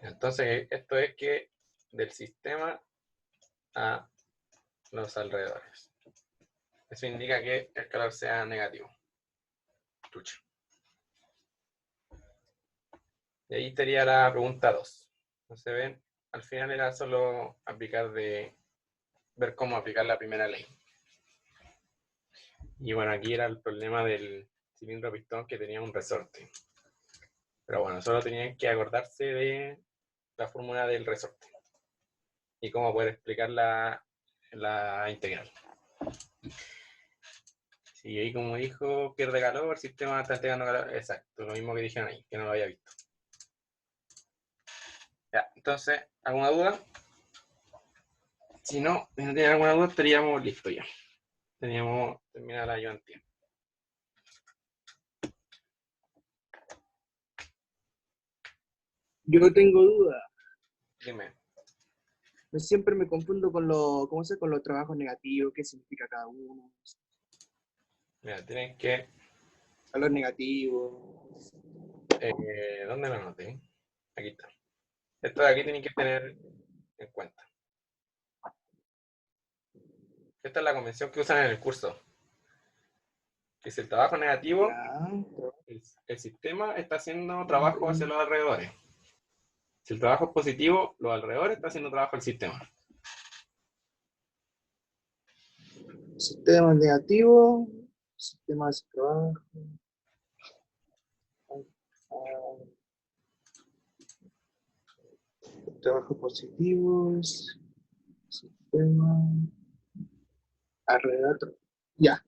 Entonces, esto es que del sistema a los alrededores. Eso indica que el calor sea negativo. Chucha. Y ahí estaría la pregunta 2. ¿No se ven? Al final era solo ver cómo aplicar la primera ley. Y bueno, aquí era el problema del cilindro pistón que tenía un resorte. Pero bueno, solo tenían que acordarse de la fórmula del resorte y cómo poder explicar la integral. Sí, ahí como dijo, pierde calor, sistema está entregando calor. Exacto, lo mismo que dijeron ahí, que no lo había visto. Ya, entonces, ¿alguna duda? Si no tienen alguna duda, estaríamos listos ya. Teníamos terminada la ayudantía. Yo tengo duda. Dime. Yo siempre me confundo con con los trabajos negativos, qué significa cada uno, Mira, tienen que... valor negativo. ¿Dónde lo anoté? Aquí está. Esto de aquí tienen que tener en cuenta. Esta es la convención que usan en el curso. que si el trabajo es negativo, Ya. el sistema está haciendo trabajo hacia los alrededores. Si el trabajo es positivo, los alrededores están haciendo trabajo al sistema. Sistema negativo, sistema de trabajo. Trabajos positivos, sistema, alrededor. Ya,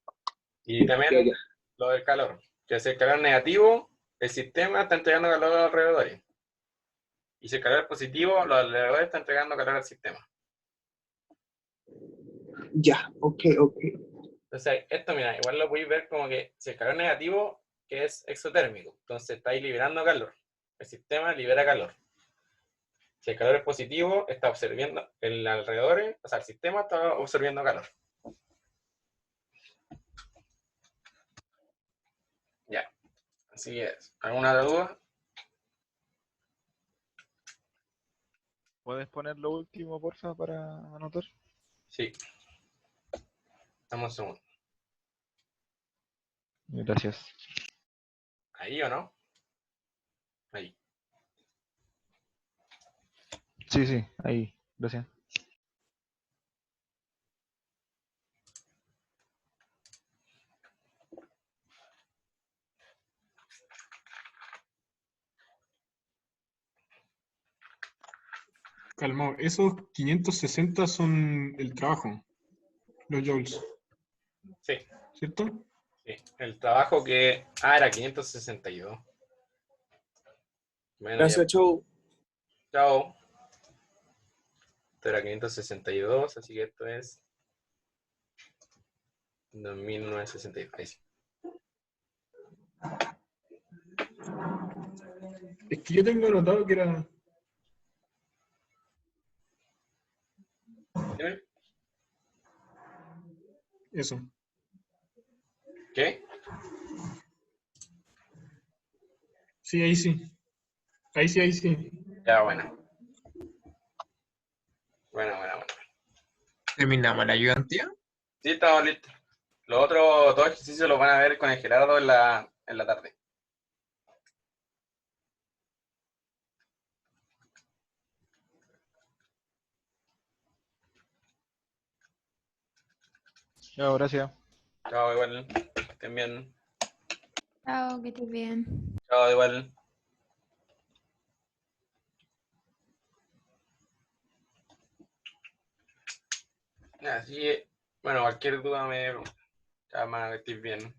Y ya, también ya. lo del calor. Que si el calor es negativo, el sistema está entregando calor a los alrededores. Y si el calor es positivo, los alrededores están entregando calor al sistema. Ya, ok. Entonces, esto, mira, igual lo podéis ver como que si el calor es negativo, que es exotérmico, entonces estáis liberando calor. El sistema libera calor. Si el calor es positivo, está absorbiendo el alrededor, o sea, el sistema está absorbiendo calor. Ya. Así que, ¿alguna duda? ¿Puedes poner lo último, porfa, para anotar? Sí. Dame un segundo. Gracias. ¿Ahí o no? Ahí. Sí, ahí. Gracias. Calmado, esos 560 son el trabajo, los joules, Sí, ¿cierto? sí. El trabajo que... Ah, era 562. Bueno, ya. Gracias, Chau. Chao. Esto era 562, así que esto es 2962. Ahí sí. Es que yo tengo notado que era... Dime. Eso. ¿Qué? Sí, ahí sí. Ahí sí. Ya, bueno. Bueno. ¿Terminamos la ayudantía? Sí, estamos listos. Los otros dos ejercicios los van a ver con el Gerardo en la tarde. Chao, gracias. Chao, igual. Que estén bien. Chao, que estés bien. Chao, igual. Así que, bueno, cualquier duda me pregunta. Chao, más, que estés bien.